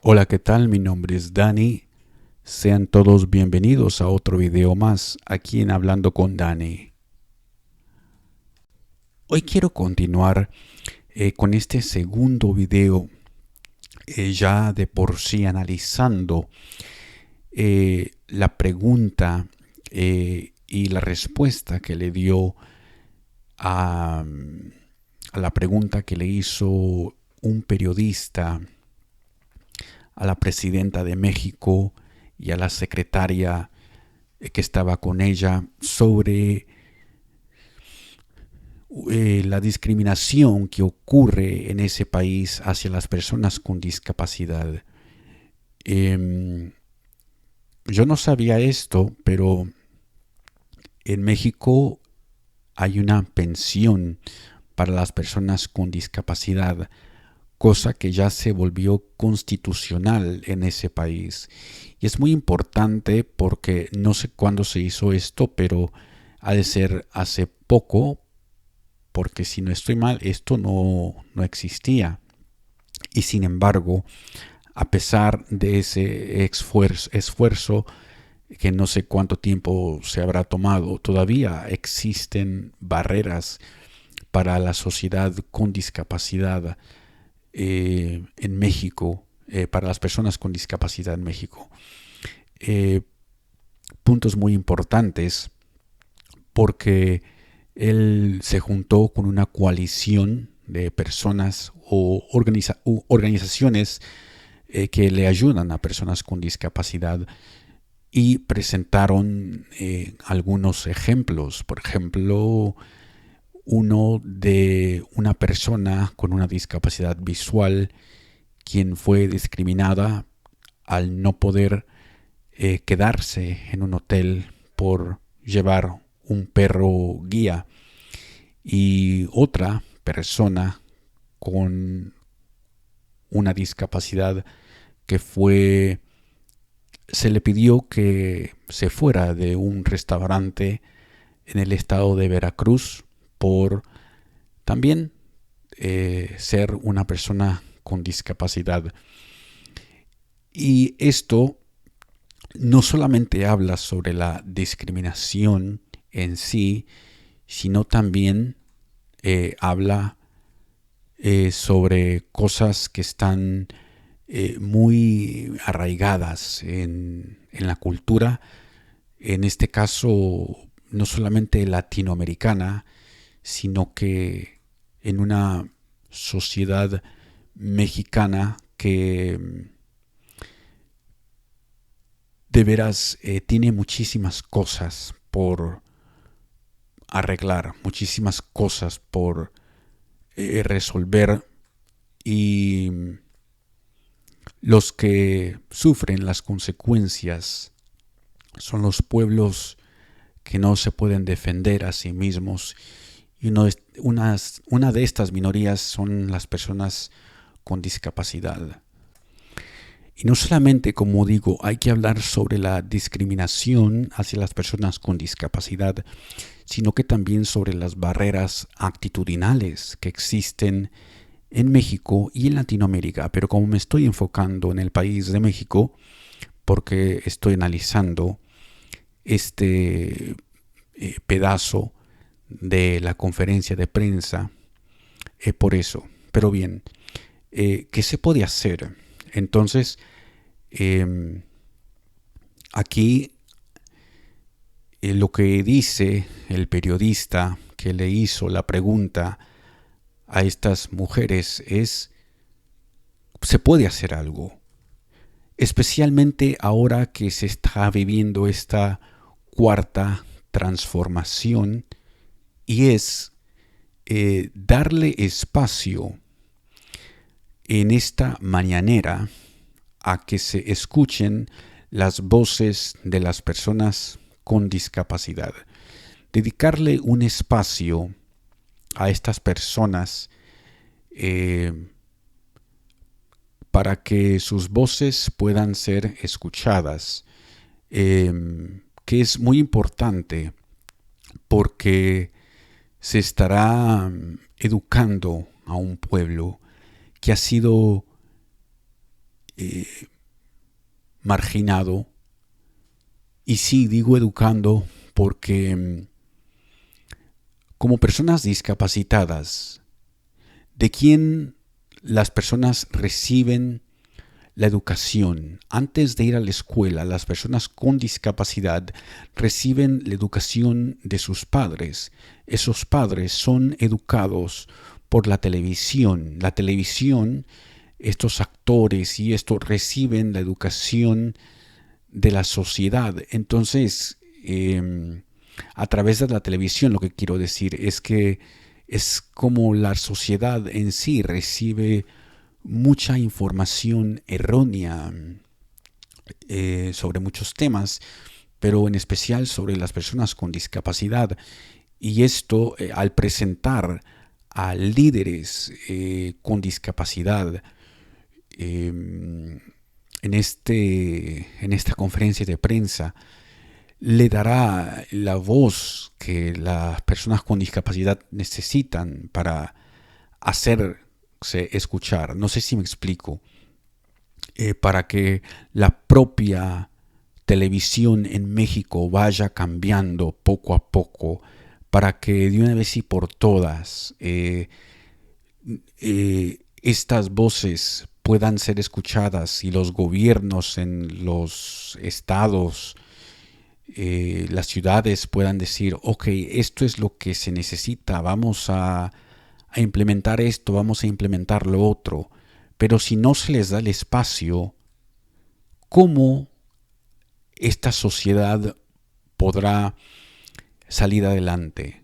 Hola, ¿qué tal? Mi nombre es Dani. Sean todos bienvenidos a otro video más aquí en Hablando con Dani. Hoy quiero continuar con este segundo video, ya de por sí analizando la pregunta y la respuesta que le dio a, a la pregunta que le hizo un periodista a la presidenta de México y a la secretaria que estaba con ella sobre la discriminación que ocurre en ese país hacia las personas con discapacidad. Eh, yo no sabía esto, pero en México hay una pensión para las personas con discapacidad, cosa que ya se volvió constitucional en ese país. Y es muy importante porque no sé cuándo se hizo esto, pero ha de ser hace poco, porque si no estoy mal, esto no existía. Y sin embargo, a pesar de ese esfuerzo que no sé cuánto tiempo se habrá tomado, todavía existen barreras para la sociedad con discapacidad en México, para las personas con discapacidad en México. Eh, Puntos muy importantes porque él se juntó con una coalición de personas o organizaciones que le ayudan a personas con discapacidad y presentaron algunos ejemplos. Por ejemplo, uno de una persona con una discapacidad visual quien fue discriminada al no poder quedarse en un hotel por llevar un perro guía, y otra persona con una discapacidad que se le pidió que se fuera de un restaurante en el estado de Veracruz por también ser una persona con discapacidad. Y esto no solamente habla sobre la discriminación en sí, sino también habla sobre cosas que están muy arraigadas en la cultura, en este caso no solamente latinoamericana, sino que en una sociedad mexicana que de veras tiene muchísimas cosas por arreglar, muchísimas cosas por resolver, y los que sufren las consecuencias son los pueblos que no se pueden defender a sí mismos, y una de estas minorías son las personas con discapacidad. Y no solamente, como digo, hay que hablar sobre la discriminación hacia las personas con discapacidad, sino que también sobre las barreras actitudinales que existen en México y en Latinoamérica. Pero como me estoy enfocando en el país de México, porque estoy analizando este pedazo de la conferencia de prensa, por eso. Pero bien, ¿qué se puede hacer? Entonces, eh, aquí lo que dice el periodista que le hizo la pregunta a estas mujeres es: se puede hacer algo, especialmente ahora que se está viviendo esta cuarta transformación, y es darle espacio en esta mañanera a que se escuchen las voces de las personas con discapacidad. Dedicarle un espacio a estas personas para que sus voces puedan ser escuchadas, que es muy importante porque se estará educando a un pueblo que ha sido marginado. Y sí, digo educando porque como personas discapacitadas, ¿de quién las personas reciben la educación? Antes de ir a la escuela, las personas con discapacidad reciben la educación de sus padres. Esos padres son educados por la televisión. La televisión, estos actores y esto reciben la educación de la sociedad. Entonces, a través de la televisión, lo que quiero decir es que es como la sociedad en sí recibe mucha información errónea sobre muchos temas, pero en especial sobre las personas con discapacidad. Y esto, al presentar a líderes con discapacidad en esta conferencia de prensa, le dará la voz que las personas con discapacidad necesitan para hacerse escuchar. No sé si me explico. Para que la propia televisión en México vaya cambiando poco a poco, para que de una vez y por todas estas voces puedan ser escuchadas y los gobiernos en los estados, las ciudades puedan decir, ok, esto es lo que se necesita, vamos a implementar esto, vamos a implementar lo otro. Pero si no se les da el espacio, ¿cómo esta sociedad podrá salir adelante?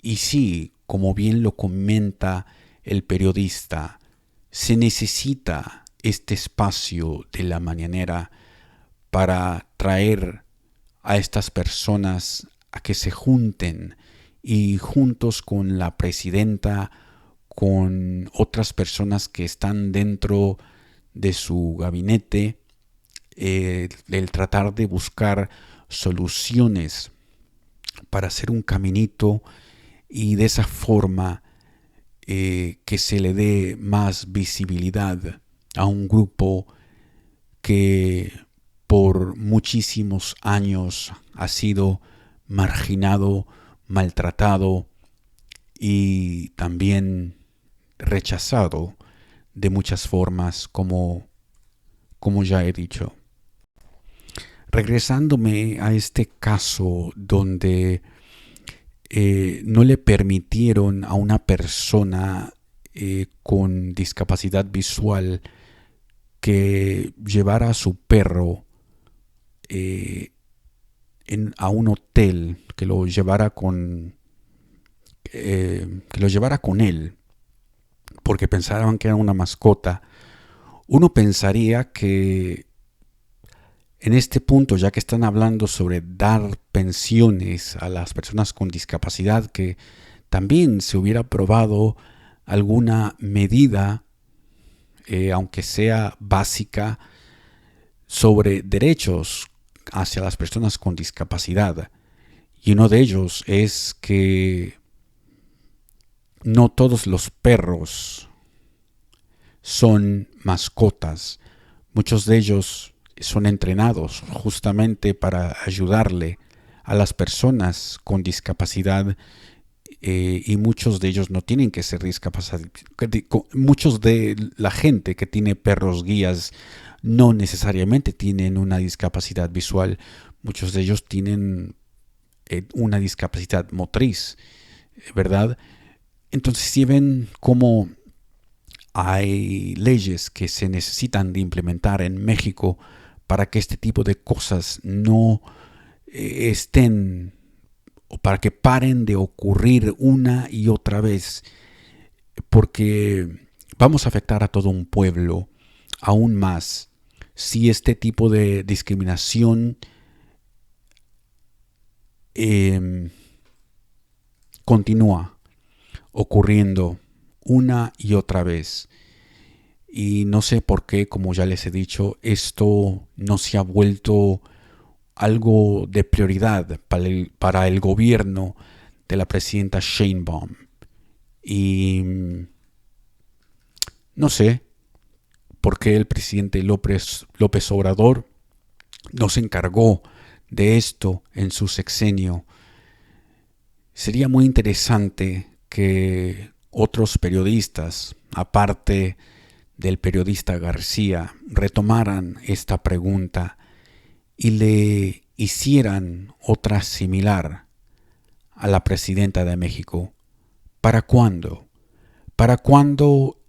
Y sí, como bien lo comenta el periodista, se necesita este espacio de la mañanera para traer a estas personas a que se junten y juntos con la presidenta, con otras personas que están dentro de su gabinete, el tratar de buscar soluciones para hacer un caminito y de esa forma que se le dé más visibilidad a un grupo que por muchísimos años ha sido marginado, maltratado y también rechazado de muchas formas, como ya he dicho. Regresándome a este caso donde no le permitieron a una persona con discapacidad visual que llevara a su perro a un hotel, que lo llevara con él, porque pensaban que era una mascota. Uno pensaría que en este punto, ya que están hablando sobre dar pensiones a las personas con discapacidad, que también se hubiera aprobado alguna medida, aunque sea básica, sobre derechos hacia las personas con discapacidad. Y uno de ellos es que no todos los perros son mascotas. Muchos de ellos son entrenados justamente para ayudarle a las personas con discapacidad y muchos de ellos no tienen que ser discapacitados. Muchos de la gente que tiene perros guías no necesariamente tienen una discapacidad visual. Muchos de ellos tienen una discapacidad motriz, ¿verdad? Entonces, si ven cómo hay leyes que se necesitan de implementar en México para que este tipo de cosas no estén, o para que paren de ocurrir una y otra vez, porque vamos a afectar a todo un pueblo aún más si este tipo de discriminación continúa ocurriendo una y otra vez. Y no sé por qué, como ya les he dicho, esto no se ha vuelto algo de prioridad para el gobierno de la presidenta Sheinbaum. Y no sé, por qué el presidente López Obrador no se encargó de esto en su sexenio. Sería muy interesante que otros periodistas, aparte del periodista García, retomaran esta pregunta y le hicieran otra similar a la presidenta de México. ¿Para cuándo? ¿Para cuándo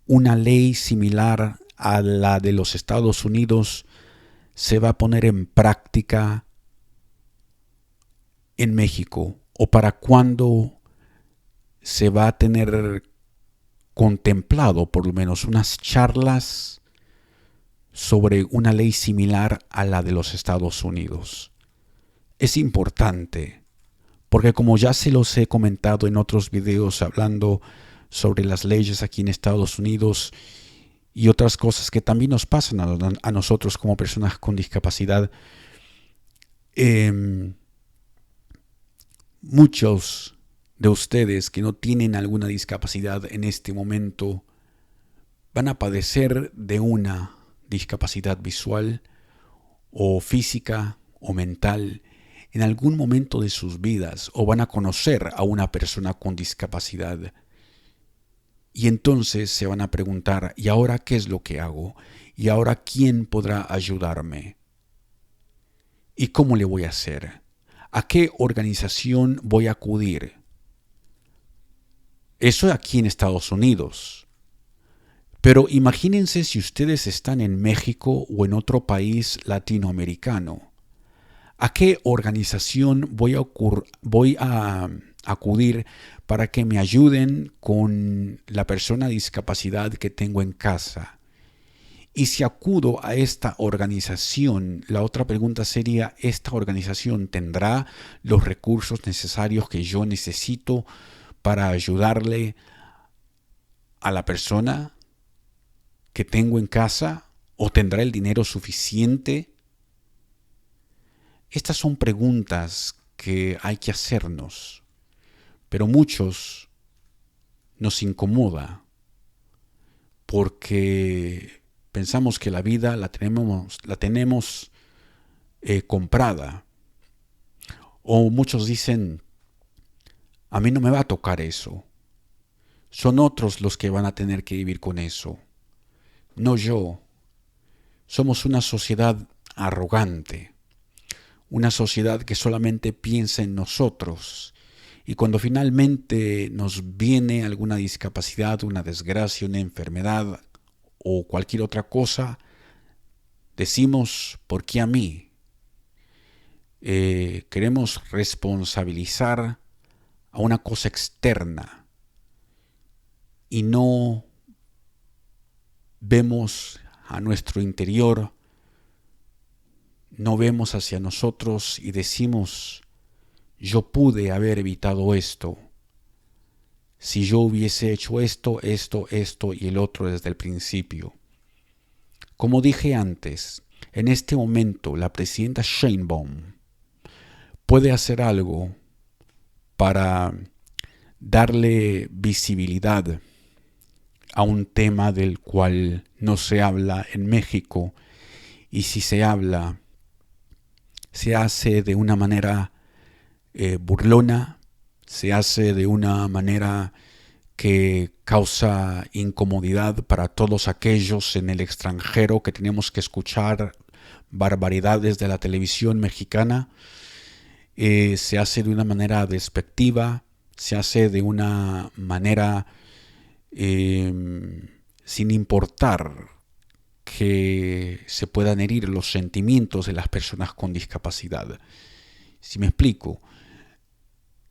una ley similar a la de los Estados Unidos se va a poner en práctica en México? ¿O para cuándo se va a tener contemplado por lo menos unas charlas sobre una ley similar a la de los Estados Unidos? Es importante, porque como ya se los he comentado en otros videos hablando sobre las leyes aquí en Estados Unidos y otras cosas que también nos pasan a nosotros como personas con discapacidad, muchos de ustedes que no tienen alguna discapacidad en este momento van a padecer de una discapacidad visual o física o mental en algún momento de sus vidas, o van a conocer a una persona con discapacidad. Y entonces se van a preguntar, ¿y ahora qué es lo que hago? ¿Y ahora quién podrá ayudarme? ¿Y cómo le voy a hacer? ¿A qué organización voy a acudir? Eso aquí en Estados Unidos. Pero imagínense si ustedes están en México o en otro país latinoamericano. ¿A qué organización voy a acudir para que me ayuden con la persona de discapacidad que tengo en casa? Y si acudo a esta organización, la otra pregunta sería, ¿esta organización tendrá los recursos necesarios que yo necesito para ayudarle a la persona que tengo en casa? ¿O tendrá el dinero suficiente? Estas son preguntas que hay que hacernos, pero muchos nos incomoda porque pensamos que la vida la tenemos comprada. O muchos dicen, a mí no me va a tocar eso. Son otros los que van a tener que vivir con eso, no yo. Somos una sociedad arrogante, una sociedad que solamente piensa en nosotros. Y cuando finalmente nos viene alguna discapacidad, una desgracia, una enfermedad o cualquier otra cosa, decimos, ¿por qué a mí? Queremos responsabilizar a una cosa externa y no vemos a nuestro interior, no vemos hacia nosotros y decimos, yo pude haber evitado esto si yo hubiese hecho esto y el otro desde el principio. Como dije antes, en este momento la presidenta Sheinbaum puede hacer algo para darle visibilidad a un tema del cual no se habla en México, y si se habla, se hace de una manera burlona, se hace de una manera que causa incomodidad para todos aquellos en el extranjero que tenemos que escuchar barbaridades de la televisión mexicana. Se hace de una manera despectiva, se hace de una manera sin importar que se puedan herir los sentimientos de las personas con discapacidad. ¿Sí me explico?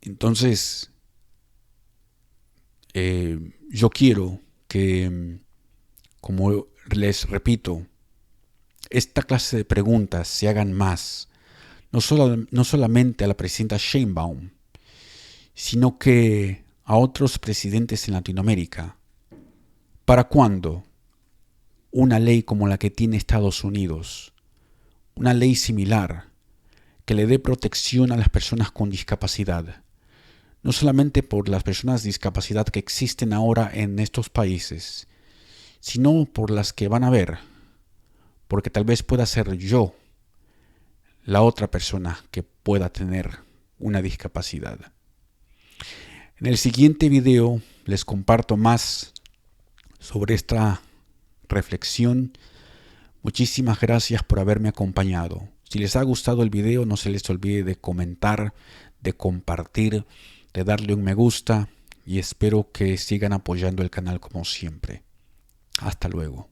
Entonces, yo quiero que, como les repito, esta clase de preguntas se hagan más, no solamente a la presidenta Sheinbaum, sino que a otros presidentes en Latinoamérica. ¿Para cuándo una ley como la que tiene Estados Unidos, una ley similar que le dé protección a las personas con discapacidad? No solamente por las personas con discapacidad que existen ahora en estos países, sino por las que van a ver, porque tal vez pueda ser yo la otra persona que pueda tener una discapacidad. En el siguiente video les comparto más sobre esta reflexión. Muchísimas gracias por haberme acompañado. Si les ha gustado el video, no se les olvide de comentar, de compartir, de darle un me gusta y espero que sigan apoyando el canal como siempre. Hasta luego.